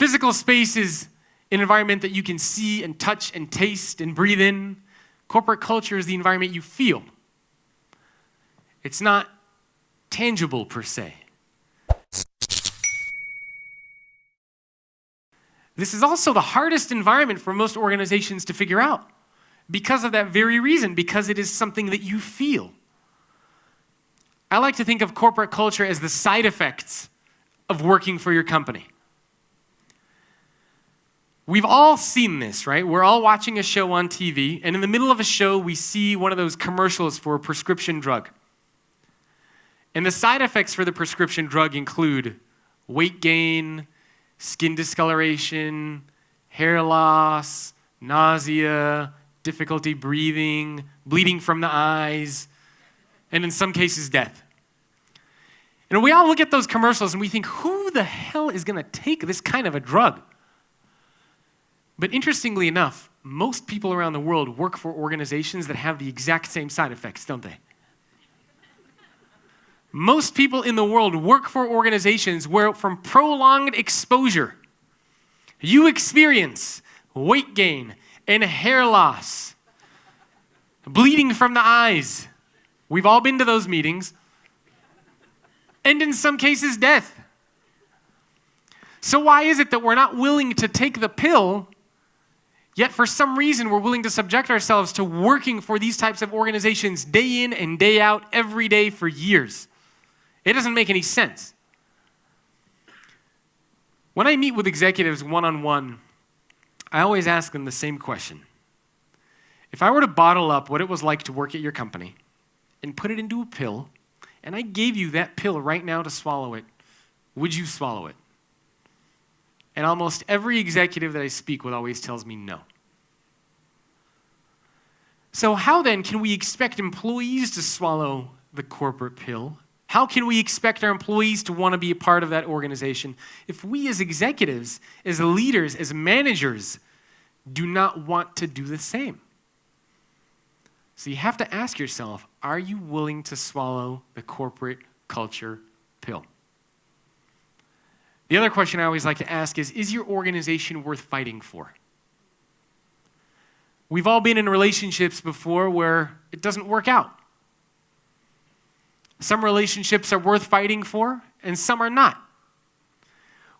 Physical space is an environment that you can see and touch and taste and breathe in. Corporate culture is the environment you feel. It's not tangible per se. This is also the hardest environment for most organizations to figure out because of that very reason, because it is something that you feel. I like to think of corporate culture as the side effects of working for your company. We've all seen this, right? We're all watching a show on TV, and in the middle of a show, we see one of those commercials for a prescription drug. And the side effects for the prescription drug include weight gain, skin discoloration, hair loss, nausea, difficulty breathing, bleeding from the eyes, and in some cases, death. And we all look at those commercials and we think, who the hell is going to take this kind of a drug? But interestingly enough, most people around the world work for organizations that have the exact same side effects, don't they? Most people in the world work for organizations where from prolonged exposure, you experience weight gain and hair loss, bleeding from the eyes. We've all been to those meetings. And in some cases, death. So why is it that we're not willing to take the pill, yet for some reason we're willing to subject ourselves to working for these types of organizations day in and day out, every day for years? It doesn't make any sense. When I meet with executives one-on-one, I always ask them the same question. If I were to bottle up what it was like to work at your company and put it into a pill, and I gave you that pill right now to swallow it, would you swallow it? And almost every executive that I speak with always tells me no. So how then can we expect employees to swallow the corporate pill? How can we expect our employees to want to be a part of that organization if we as executives, as leaders, as managers, do not want to do the same? So you have to ask yourself, are you willing to swallow the corporate culture pill? The other question I always like to ask is your organization worth fighting for? We've all been in relationships before where it doesn't work out. Some relationships are worth fighting for, and some are not.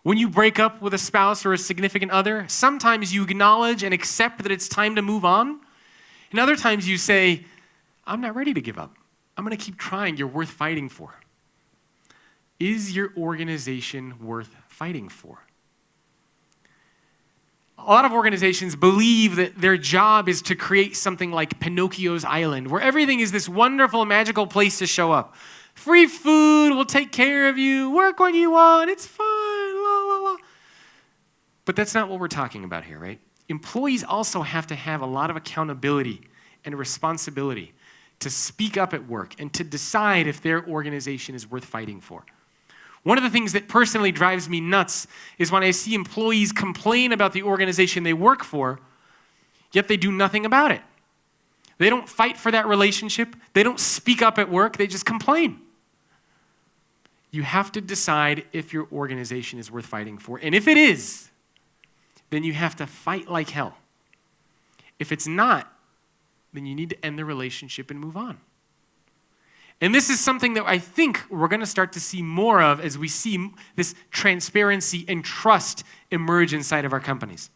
When you break up with a spouse or a significant other, sometimes you acknowledge and accept that it's time to move on, and other times you say, I'm not ready to give up. I'm going to keep trying. You're worth fighting for. Is your organization worth fighting for? A lot of organizations believe that their job is to create something like Pinocchio's Island, where everything is this wonderful, magical place to show up. Free food, we'll take care of you, work when you want, it's fine, la, la, la. But that's not what we're talking about here, right? Employees also have to have a lot of accountability and responsibility to speak up at work and to decide if their organization is worth fighting for. One of the things that personally drives me nuts is when I see employees complain about the organization they work for, yet they do nothing about it. They don't fight for that relationship. They don't speak up at work. They just complain. You have to decide if your organization is worth fighting for. And if it is, then you have to fight like hell. If it's not, then you need to end the relationship and move on. And this is something that I think we're going to start to see more of as we see this transparency and trust emerge inside of our companies.